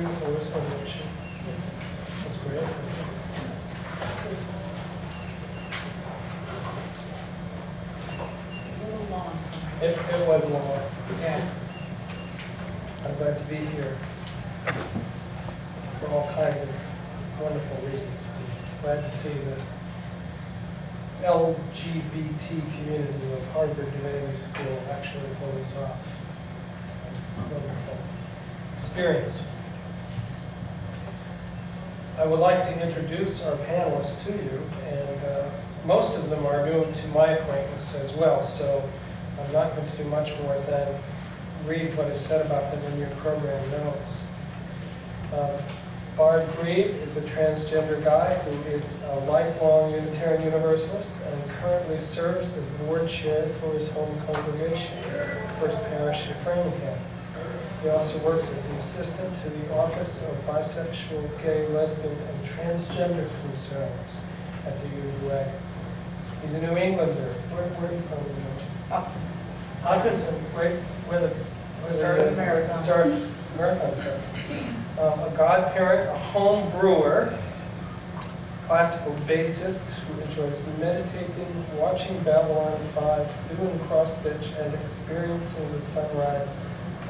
beautiful restoration. That's great. A little long. It was long. Yeah. I'm glad to be here for all kinds of wonderful reasons. I'm glad to see the LGBT community of Harvard Divinity School actually pull this off. It's a wonderful experience. I would like to introduce our panelists to you, and most of them are new to my acquaintance as well, so I'm not going to do much more than read what is said about them in your program notes. Barb Greve is a transgender guy who is a lifelong Unitarian Universalist and currently serves as board chair for his home congregation, First Parish in Framingham. He also works as the assistant to the Office of Bisexual, Gay, Lesbian, and Transgender Concerns at the UUA. He's a New Englander. Where are you from? Hopkinton, right where the Start of the marathon. Starts marathon start. A godparent, a home brewer, classical bassist who enjoys meditating, watching Babylon 5, doing cross-stitch, and experiencing the sunrise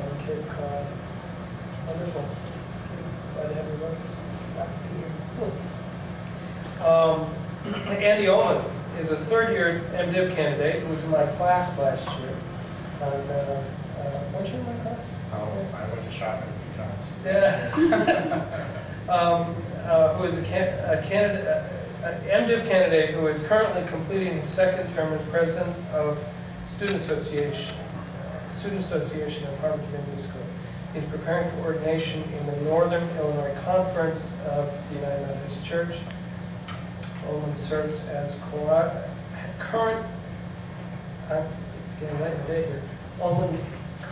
on Cape Cod. Wonderful. Glad to have you with us. Glad to be here. Andy Ulman is a third-year MDiv candidate who was in my class last year. Weren't you in my class? Oh, I went to shop a few times. Yeah. Who is a candidate, an MDiv candidate who is currently completing his second term as president of Student Association at Harvard Divinity School. He's preparing for ordination in the Northern Illinois Conference of the United Methodist Church. Ulman serves as it's getting late in the day here. Ulman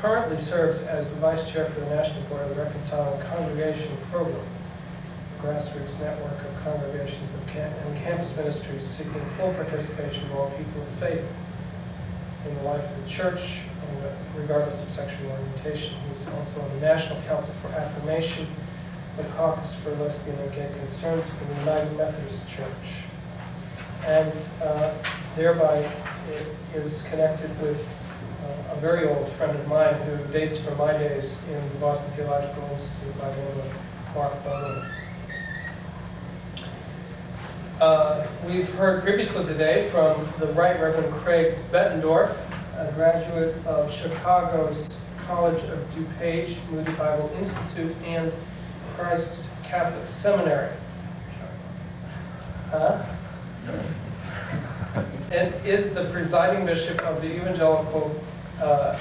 currently serves as the vice chair for the National Board of the Reconciling Congregation Program, a grassroots network of congregations and campus ministries seeking full participation of all people of faith in the life of the church, regardless of sexual orientation. He's also on the National Council for Affirmation, the Caucus for Lesbian and Gay Concerns in the United Methodist Church, and thereby is connected with a very old friend of mine who dates from my days in the Boston Theological Institute by the name of Mark Bowman. We've heard previously today from the Right Reverend Craig Bettendorf, a graduate of Chicago's College of DuPage, Moody Bible Institute, and Christ Catholic Seminary. And is the presiding bishop of the Evangelical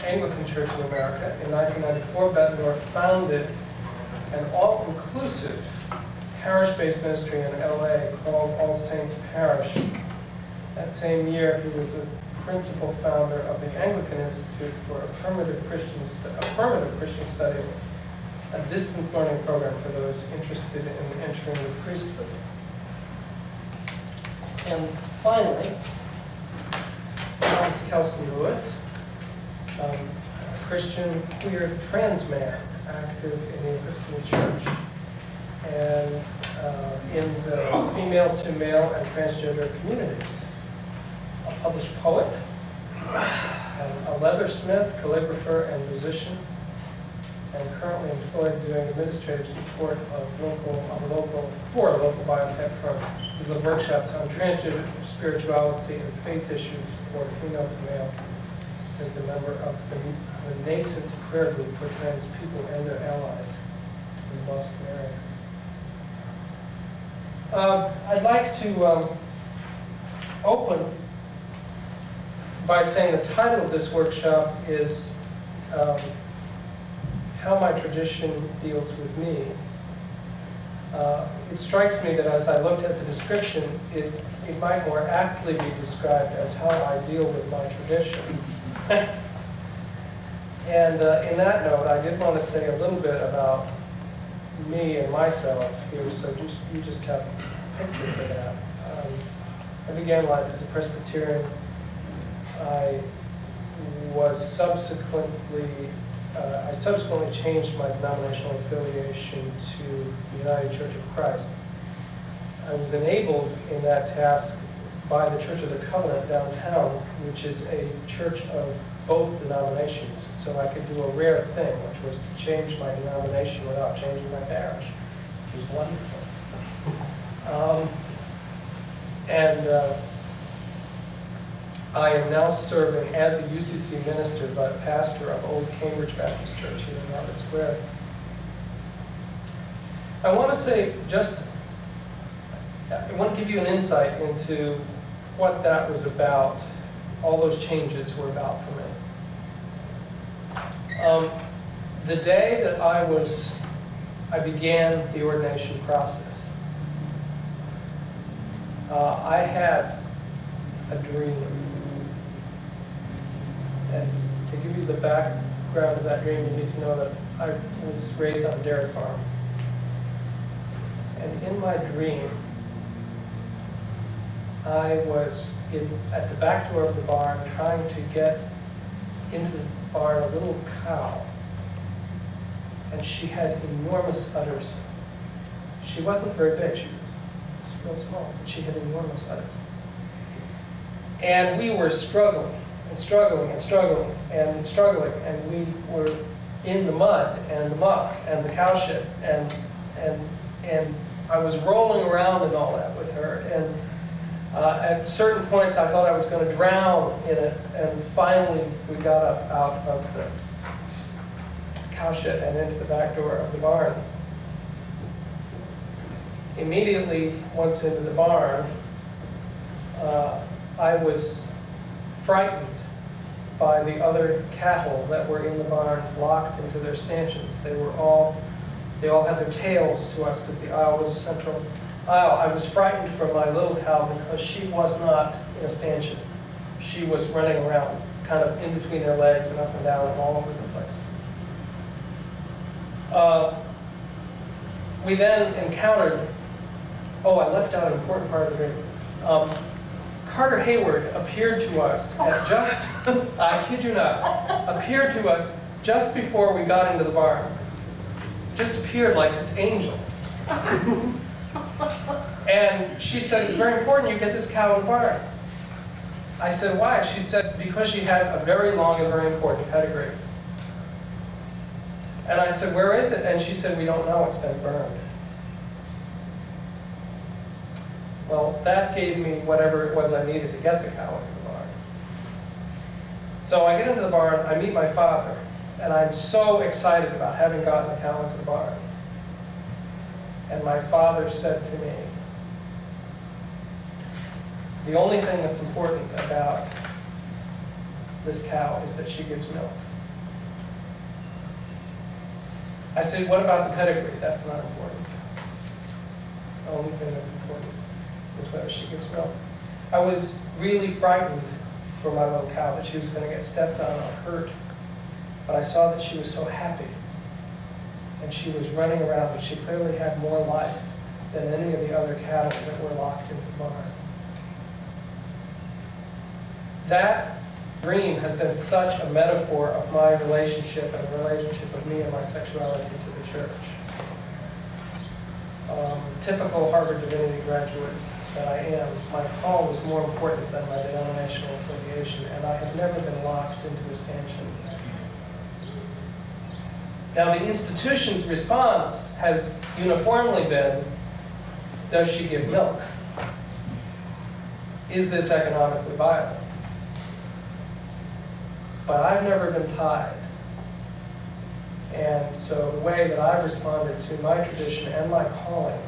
Anglican Church in America. In 1994, Bettendorf founded an all-inclusive parish-based ministry in LA called All Saints Parish. That same year, he was a principal founder of the Anglican Institute for Affirmative Christian Studies, a distance learning program for those interested in entering the priesthood. And finally, Thomas Kelson Lewis, a Christian queer trans man active in the Episcopal Church and in the female-to-male and transgender communities. A published poet, a leathersmith, calligrapher, and musician, and currently employed doing administrative support of a local biotech firm. He's led workshops on transgender spirituality and faith issues for female to males. He's a member of the nascent prayer group for trans people and their allies in the Boston area. I'd like to open by saying the title of this workshop is How My Tradition Deals with Me. It strikes me that as I looked at the description, it might more aptly be described as how I deal with my tradition. And in that note, I did want to say a little bit about me and myself here, so you just have a picture for that. I began life as a Presbyterian. I was subsequently I subsequently changed my denominational affiliation to the United Church of Christ. I was enabled in that task by the Church of the Covenant downtown, which is a church of both denominations. So I could do a rare thing, which was to change my denomination without changing my parish, which was wonderful. I am now serving as a UCC minister, but pastor of Old Cambridge Baptist Church here in Harvard Square. I want to give you an insight into what that was about, all those changes were about for me. The day that I began the ordination process, I had a dream. And to give you the background of that dream, you need to know that I was raised on a dairy farm. And in my dream, I was at the back door of the barn trying to get into the barn a little cow. And she had enormous udders. She wasn't very big, she was real small, but she had enormous udders. And we were struggling, and we were in the mud and the muck and the cowshed, and I was rolling around and all that with her, and at certain points I thought I was going to drown in it, and finally we got up out of the cowshed and into the back door of the barn. Immediately, once into the barn, I was frightened by the other cattle that were in the barn, locked into their stanchions. They all had their tails to us because the aisle was a central aisle. I was frightened for my little cow because she was not in a stanchion. She was running around, kind of in between their legs and up and down and all over the place. We then encountered, I left out an important part of the dream. Carter Hayward appeared to us at I kid you not, appeared to us just before we got into the barn. Just appeared like this angel. And she said, it's very important you get this cow in the barn. I said, why? She said, because she has a very long and very important pedigree. And I said, where is it? And she said, we don't know, it's been burned. Well, that gave me whatever it was I needed to get the cow into the barn. So I get into the barn, I meet my father, and I'm so excited about having gotten the cow into the barn. And my father said to me, the only thing that's important about this cow is that she gives milk. I said, what about the pedigree? That's not important. The only thing that's important is whether she gives milk. I was really frightened for my little cow that she was going to get stepped on or hurt. But I saw that she was so happy. And she was running around, and she clearly had more life than any of the other cattle that were locked into the barn. That dream has been such a metaphor of my relationship and the relationship of me and my sexuality to the church. Typical Harvard Divinity graduates that I am, my call was more important than my denominational affiliation, and I have never been locked into a stanchion. Now, the institution's response has uniformly been, does she give milk? Is this economically viable? But I've never been tied. And so the way that I've responded to my tradition and my calling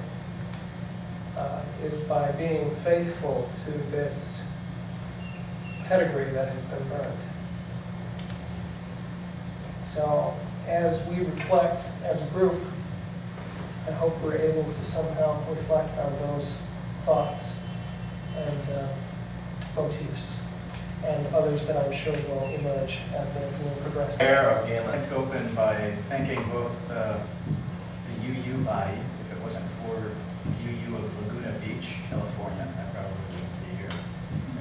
is by being faithful to this pedigree that has been burned. So as we reflect as a group, I hope we're able to somehow reflect on those thoughts and motifs and others that I'm sure will emerge as the will progress. Let's open by thanking both the UU body. If it wasn't for UU of Laguna Beach, California, I probably wouldn't be here,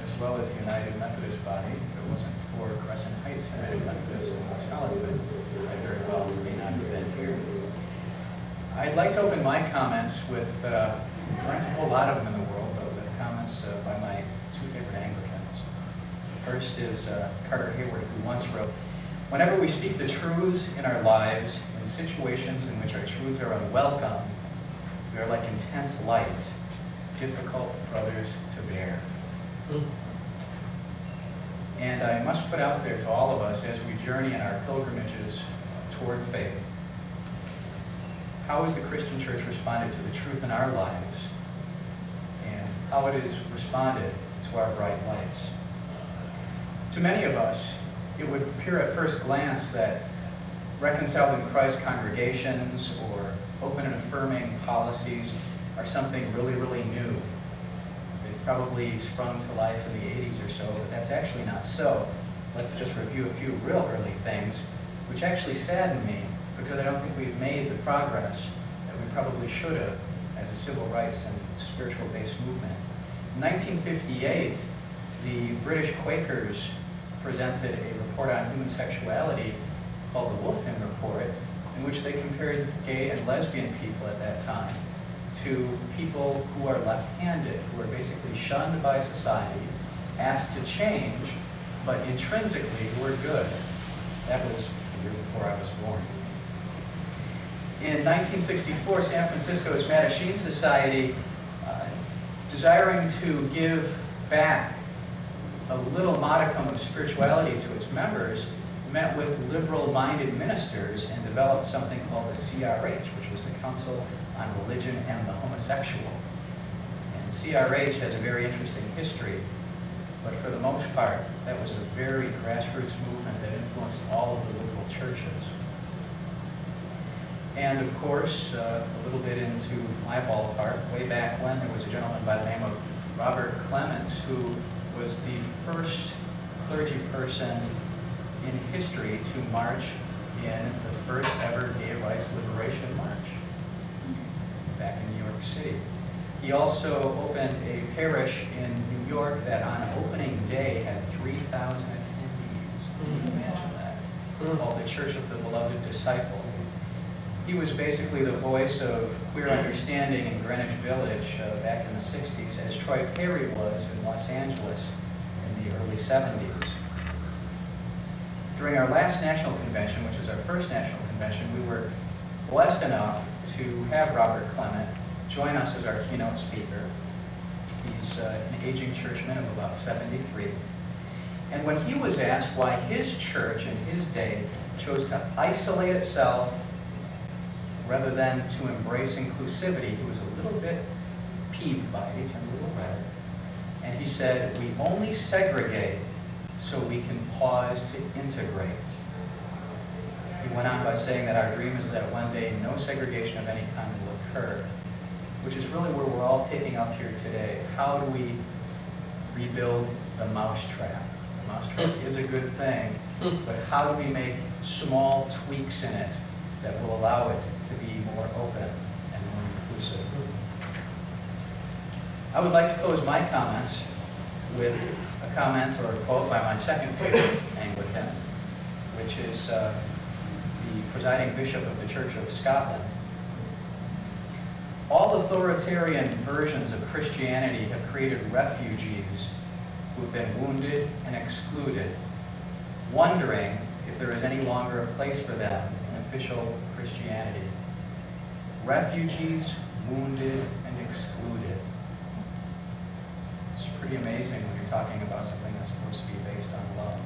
as well as United Methodist body. If it wasn't for Crescent Heights United Methodist in West Hollywood, I very well like to open my comments with, there aren't a whole lot of them in the world, but with comments by my two favorite Anglicans. The first is Carter Hayward, who once wrote, "Whenever we speak the truths in our lives, in situations in which our truths are unwelcome, we are like intense light, difficult for others to bear." And I must put out there to all of us as we journey in our pilgrimages toward faith, how has the Christian church responded to the truth in our lives, and how it has responded to our bright lights? To many of us, it would appear at first glance that reconciled in Christ congregations or open and affirming policies are something really, really new. They've probably sprung to life in the 80s or so, but that's actually not so. Let's just review a few real early things, which actually sadden me, because I don't think we've made the progress that we probably should have as a civil rights and spiritual-based movement. In 1958, the British Quakers presented a report on human sexuality called the Wolfton Report, in which they compared gay and lesbian people at that time to people who are left-handed, who are basically shunned by society, asked to change, but intrinsically who are good. That was the year before I was born. In 1964, San Francisco's Mattachine Society, desiring to give back a little modicum of spirituality to its members, met with liberal-minded ministers and developed something called the CRH, which was the Council on Religion and the Homosexual. And CRH has a very interesting history, but for the most part, that was a very grassroots movement that influenced all of the liberal churches. And of course, a little bit into my ballpark, way back when, there was a gentleman by the name of Robert Clements, who was the first clergy person in history to march in the first ever gay rights liberation march back in New York City. He also opened a parish in New York that on opening day had 3,000 attendees. Can you imagine that? Called the Church of the Beloved Disciple. He was basically the voice of queer understanding in Greenwich Village back in the 60s, as Troy Perry was in Los Angeles in the early 70s. During our last national convention, which is our first national convention, we were blessed enough to have Robert Clement join us as our keynote speaker. He's an aging churchman of about 73. And when he was asked why his church in his day chose to isolate itself rather than to embrace inclusivity, he was a little bit peeved by it. He turned a little red. And he said, "We only segregate so we can pause to integrate." He went on by saying that our dream is that one day no segregation of any kind will occur, which is really where we're all picking up here today. How do we rebuild the mousetrap? The mousetrap is a good thing, but how do we make small tweaks in it that will allow it to be more open and more inclusive? I would like to close my comments with a comment or a quote by my second favorite Anglican, which is the presiding bishop of the Church of Scotland. "All authoritarian versions of Christianity have created refugees who have been wounded and excluded, wondering if there is any longer a place for them in official Christianity. Refugees, wounded, and excluded." It's pretty amazing when you're talking about something that's supposed to be based on love.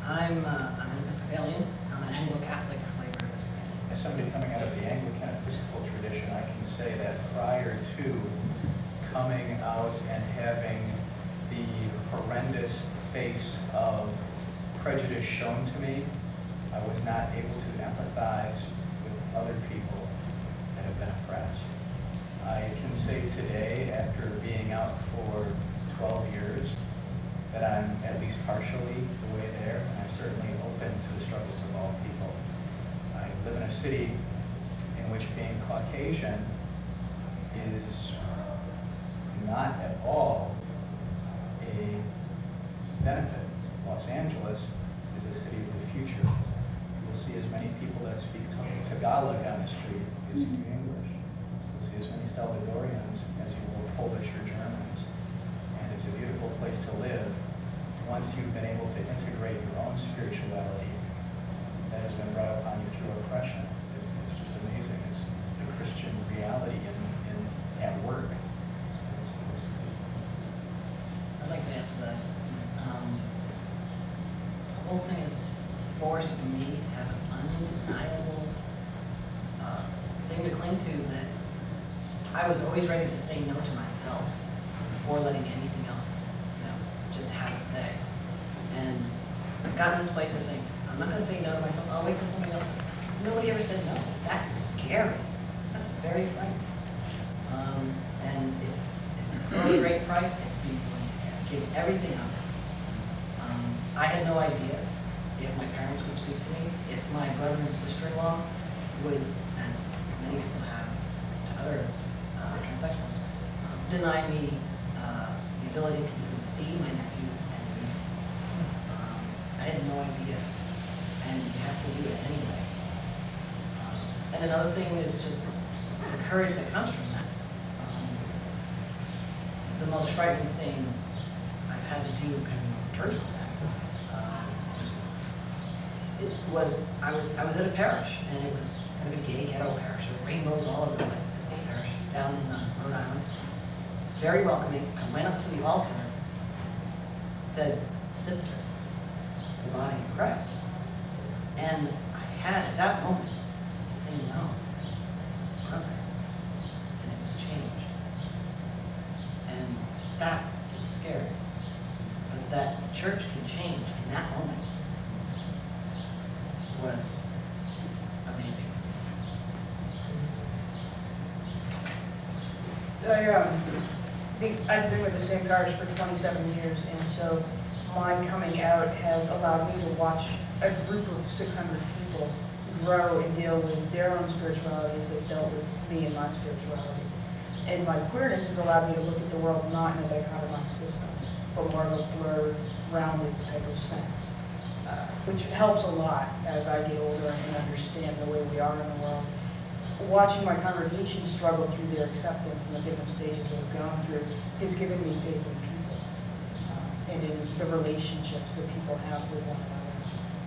I'm an Episcopalian. I'm an Anglo-Catholic flavor Episcopalian. As somebody coming out of the Anglican Episcopal tradition, I can say that prior to coming out and having the horrendous face of prejudice shown to me, I was not able to empathize with other people that have been oppressed. I can say today, after being out for 12 years, that I'm at least partially the way there, and I'm certainly open to the struggles of all people. I live in a city in which being Caucasian is not at all a benefit. Los Angeles is a city of the future. You'll see as many people that speak Tagalog on the street as you do English. You'll see as many Salvadorians as you will Polish or Germans. And it's a beautiful place to live once you've been able to integrate your own spirituality that has been brought upon you through oppression. It's just amazing. It's the Christian reality at work. I'd like to answer that. The whole thing is forced me to have an undeniable thing to cling to, that I was always ready to say no to myself before letting anything else, just have a say. And I've gotten this place of saying, I'm not going to say no to myself. I'll wait till somebody else says. Nobody ever said no. That's scary. That's very frightening. And it's a really great price. It's being willing to give everything up. I had no idea if my parents would speak to me, if my brother and sister-in-law would, as many people have to other transsexuals, deny me the ability to even see my nephew and niece. I had no idea, and you have to do it anyway. And another thing is just the courage that comes from that. The most frightening thing I've had to do in church was I was at a parish, and it was kind of a gay ghetto parish. There were rainbows all over the place. This gay parish down in Rhode Island. Very welcoming. I went up to the altar, said, "Sister, the body of Christ." And I had at that moment to say no, brother, and it was changed. And that is scary. But that the church can change in that moment was amazing. I've been with the same parish for 27 years, and so my coming out has allowed me to watch a group of 600 people grow and deal with their own spirituality as they've dealt with me and my spirituality. And my queerness has allowed me to look at the world not in a dichotomized system, but more of a blurred, rounded type of sense, which helps a lot as I get older and understand the way we are in the world. Watching my congregation struggle through their acceptance and the different stages they've gone through has given me faith in people and in the relationships that people have with one another.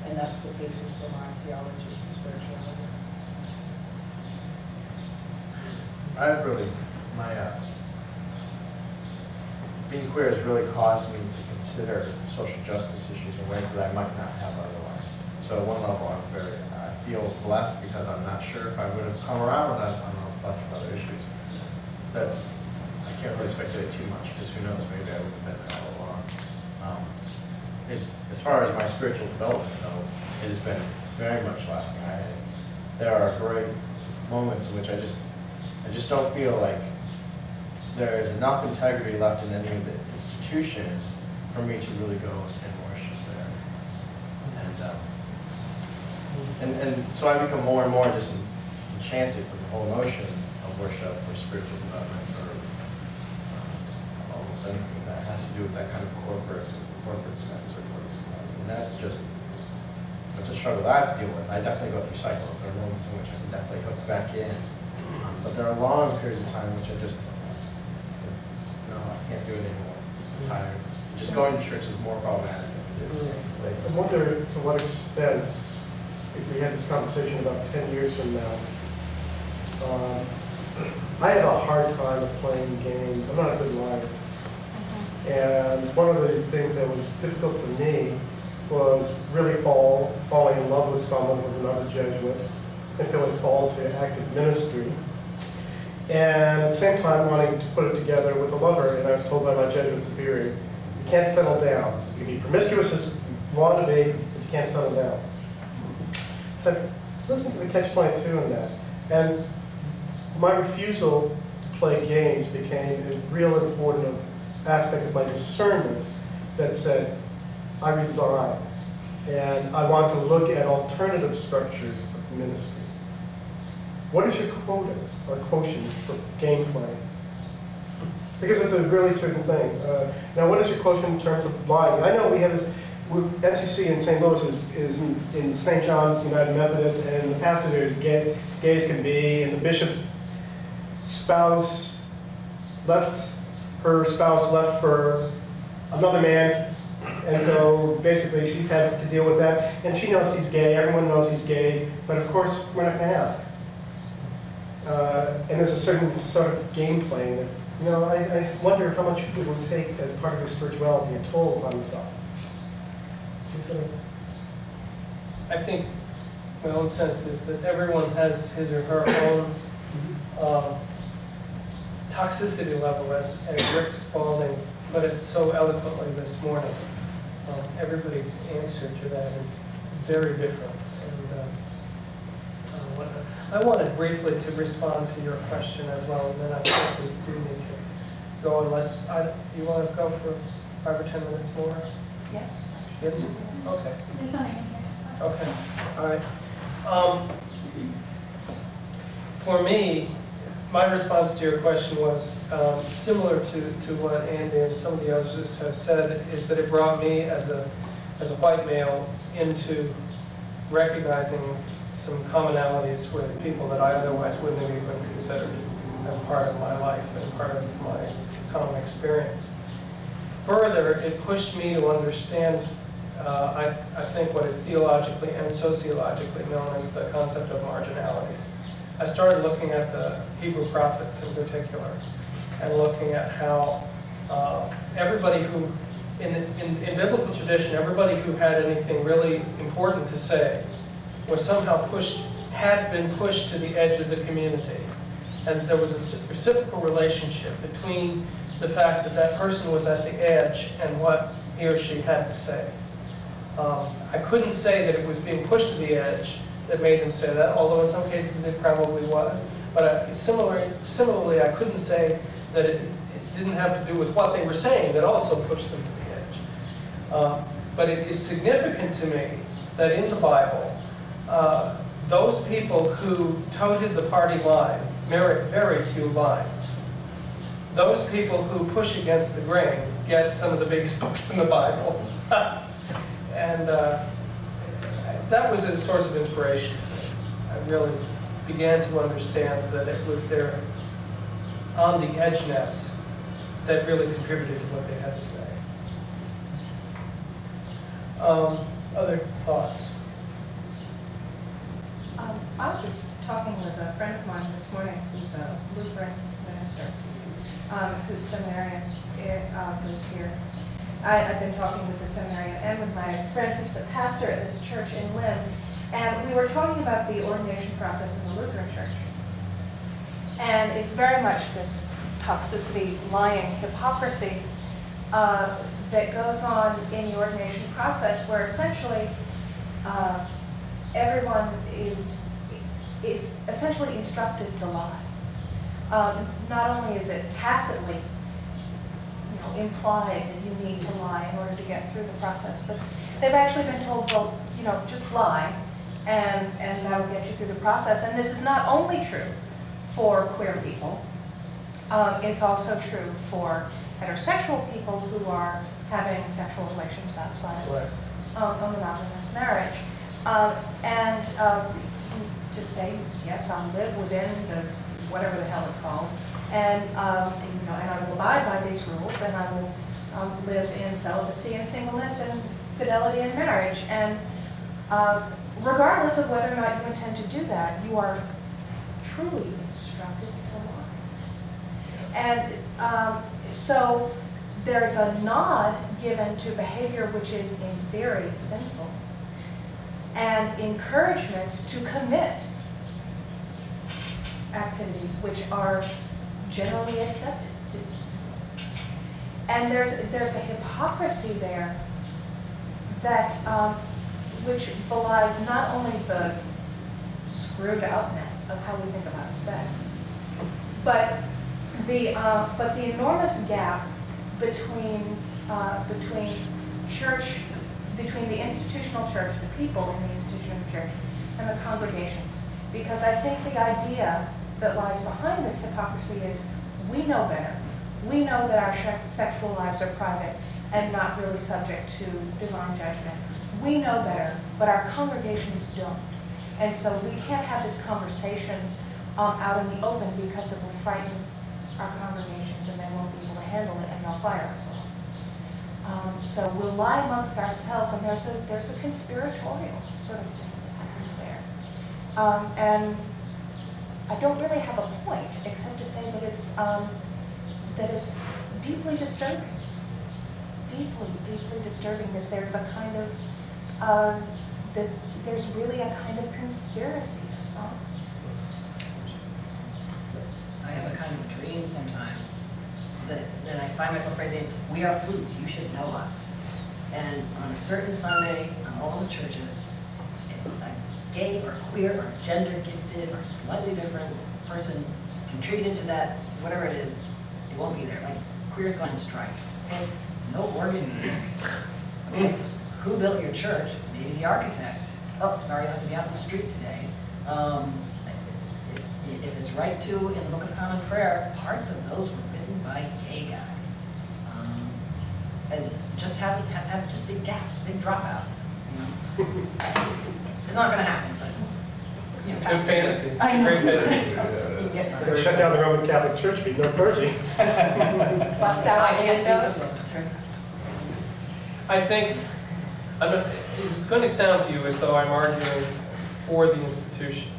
And that's the basis for my theology and spirituality. Being queer has really caused me to consider social justice issues in ways that I might not have otherwise. So at one level, I feel blessed because I'm not sure if I would have come around on a bunch of other issues. I can't really speculate too much because who knows, maybe I would have been there all along. As far as my spiritual development, though, it has been very much lacking. There are great moments in which I just don't feel like there is enough integrity left in any of the institutions for me to really go and worship there. And so I become more and more disenchanted with the whole notion of worship or spiritual development or almost anything that has to do with that kind of corporate sense or corporate development. And that's a struggle that I have to deal with. I definitely go through cycles. There are moments in which I can definitely hook back in. But there are long periods of time in which I just, no, I can't do it anymore. I'm tired. Just going to church is more problematic than it is. I wonder to what extent, if we had this conversation about 10 years from now, I have a hard time playing games. I'm not a good liar. And one of the things that was difficult for me was really falling in love with someone who was another Jesuit and feeling called to active ministry. And at the same time wanting to put it together with a lover, and I was told by my Jesuit superior, you can't settle down. You can be promiscuous as you want to be, but you can't settle down. So listen to the catch-22 in that. And my refusal to play games became a real important aspect of my discernment that said, I resign, and I want to look at alternative structures of ministry. What is your quota or quotient for gameplay? Because it's a really certain thing. Now, what is your quotient in terms of lying? I know we have this MCC in St. Louis is in St. John's United Methodist, and the pastor there is gay as can be, and the bishop's spouse left, her spouse left for another man, and so basically she's had to deal with that, and she knows he's gay, everyone knows he's gay, but of course we're not going to ask. And there's a certain sort of game playing that's, you know, I wonder how much it would take as part of your spirituality and toll upon yourself. I think my own sense is that everyone has his or her own toxicity level, as Rick Spalding put it so eloquently this morning. Everybody's answer to that is very different. And I wanted briefly to respond to your question as well, and then I think we do need to go unless you want to go for 5 or 10 minutes more? Yes. Yes? Okay. There's nothing in here. Okay, all right. For me, my response to your question was similar to what Andy and some of the others have said, is that it brought me as a white male into recognizing some commonalities with people that I otherwise wouldn't have even considered as part of my life and part of my common experience. Further, it pushed me to understand I think what is theologically and sociologically known as the concept of marginality. I started looking at the Hebrew prophets in particular, and looking at how everybody who, in biblical tradition, everybody who had anything really important to say was somehow had been pushed to the edge of the community. And there was a reciprocal relationship between the fact that that person was at the edge and what he or she had to say. I couldn't say that it was being pushed to the edge that made them say that, although in some cases it probably was. But similarly, I couldn't say that it didn't have to do with what they were saying that also pushed them to the edge. But it is significant to me that in the Bible, those people who toted the party line merit very few lines. Those people who push against the grain get some of the biggest books in the Bible. And that was a source of inspiration to me. I really began to understand that it was their on the edgeness that really contributed to what they had to say. Other thoughts? I was just talking with a friend of mine this morning who's a Lutheran minister, who's seminarian, who's here. I've been talking with the seminarian and with my friend who's the pastor at this church in Ulman, and we were talking about the ordination process in the Lutheran church. And it's very much this toxicity, lying, hypocrisy that goes on in the ordination process, where essentially everyone is essentially instructed to lie. Not only is it tacitly implied that you need to lie in order to get through the process, but they've actually been told, well, just lie, and that will get you through the process. And this is not only true for queer people, it's also true for heterosexual people who are having sexual relations outside of a monogamous marriage. And to say, yes, I'll live within the whatever the hell it's called, and I will abide by these rules, and I will live in celibacy and singleness and fidelity in marriage. And regardless of whether or not you intend to do that, you are truly instructed to lie. And so there's a nod given to behavior which is in theory sinful, and encouragement to commit activities which are generally accepted to be sinful. And there's a hypocrisy there that which belies not only the screwed outness of how we think about sex, but the enormous gap between church, between the institutional church, the people in the institutional church, and the congregations. Because I think the idea that lies behind this hypocrisy is we know better. We know that our sexual lives are private, and not really subject to divine judgment. We know better, but our congregations don't. And so we can't have this conversation out in the open because it will frighten our congregations and they won't be able to handle it and they'll fire us all. So we'll lie amongst ourselves, and there's a conspiratorial sort of thing that happens there. And I don't really have a point except to say that it's deeply disturbing. Deeply disturbing that there's a kind of, that there's really a kind of conspiracy of sorts. I have a kind of dream sometimes that I find myself phrasing, we are fruits, you should know us. And on a certain Sunday, on all the churches, if a gay or queer or gender gifted or slightly different person contributed to that, whatever it is, it won't be there. Like, queers go on strike. Okay? No organ meeting. Okay? Who built your church? Maybe the architect. Oh, sorry, I have to be out in the street today. If it's right to, in the Book of Common Prayer, parts of those were written by gay guys. And just have just big gaps, big dropouts. You know? It's not going to happen, but you know, Good fantasy. I know. Great fantasy. You get They're gonna shut down the Roman Catholic Church, be no clergy. Bust out I can't speak windows. for them. I think, it's going to sound to you as though I'm arguing for the institution.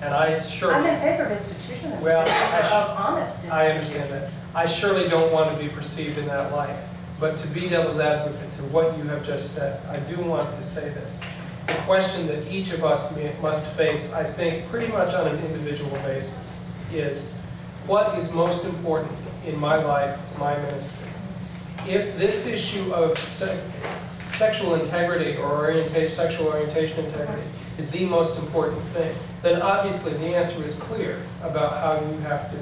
And I surely... I'm in favor of institution and in Well, favor of honest I institution. understand that. I surely don't want to be perceived in that light. But to be devil's advocate to what you have just said, I do want to say this. The question that each of us must face, I think, pretty much on an individual basis, is what is most important in my life, my ministry? If this issue of sexual integrity or sexual orientation integrity is the most important thing, then obviously the answer is clear about how you have to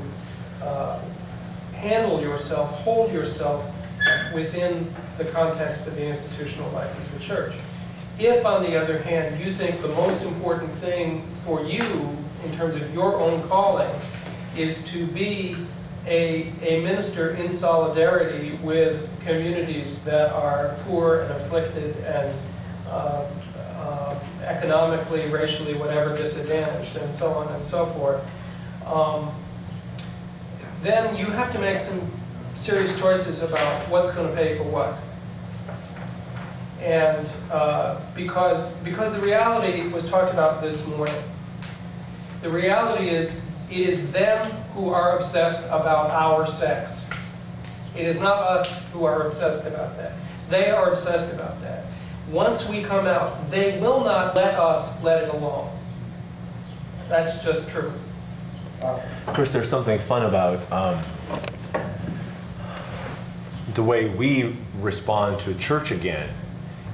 handle yourself, hold yourself within the context of the institutional life of the church. If, on the other hand, you think the most important thing for you in terms of your own calling is to be a minister in solidarity with communities that are poor and afflicted and economically, racially, whatever, disadvantaged, and so on and so forth, then you have to make some serious choices about what's going to pay for what. And because the reality was talked about this morning, the reality is it is them who are obsessed about our sex. It is not us who are obsessed about that. They are obsessed about that. Once we come out, they will not let us let it alone. That's just true. Of course, there's something fun about the way we respond to church again.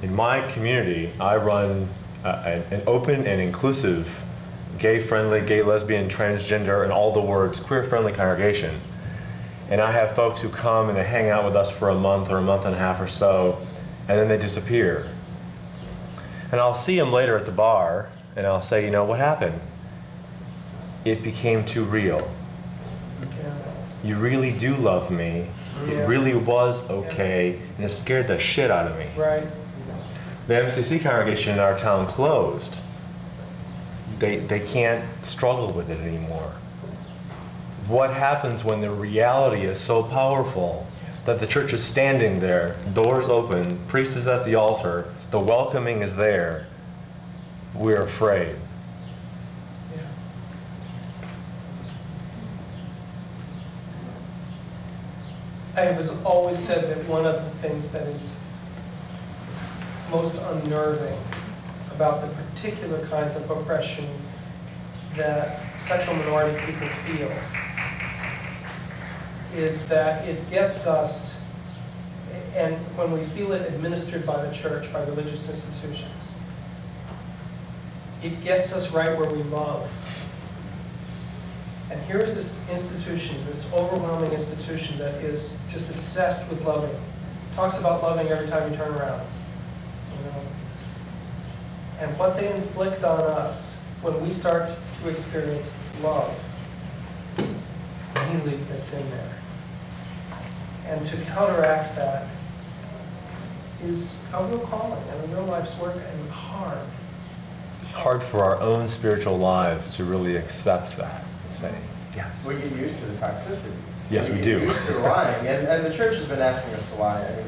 In my community, I run an open and inclusive, gay-friendly, gay, lesbian, transgender, and all the words, queer-friendly congregation. And I have folks who come and they hang out with us for a month or a month and a half or so, and then they disappear. And I'll see them later at the bar, and I'll say, you know, what happened? It became too real. You really do love me. Yeah. It really was okay, and it scared the shit out of me. Right. The MCC congregation in our town closed. They can't struggle with it anymore. What happens when the reality is so powerful that the church is standing there, doors open, priest is at the altar, the welcoming is there, we're afraid. Yeah. I have always said that one of the things that is most unnerving about the particular kind of oppression that sexual minority people feel is that it gets us, and when we feel it administered by the church, by religious institutions, it gets us right where we love. And here's this institution, this overwhelming institution that is just obsessed with loving. Talks about loving every time you turn around. You know? And what they inflict on us when we start to experience love, the leak that's in there. And to counteract that, is a real calling and a real life's work and hard. Hard for our own spiritual lives to really accept that and say, yes. We get used to the toxicity. Yes, we get do. used to the lying, and the church has been asking us to lie. I mean,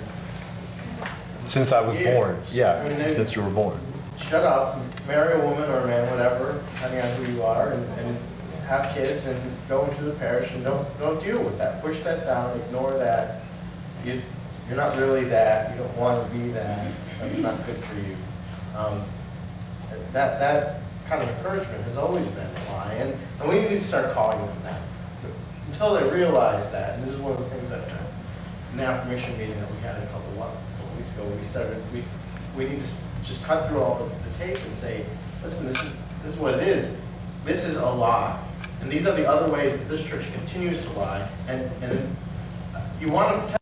Since I was born, yeah, I mean, they- since you were born. shut up, marry a woman or a man, whatever, depending on who you are, and have kids and go into the parish and don't deal with that. Push that down, ignore that. You're not really that, you don't want to be that, that's not good for you. That kind of encouragement has always been a lie, and we need to start calling them that. Until they realize that, and this is one of the things that in the affirmation meeting that we had a couple weeks ago, we need to just cut through all the tape and say, listen, this is what it is. This is a lie. And these are the other ways that this church continues to lie. And you want to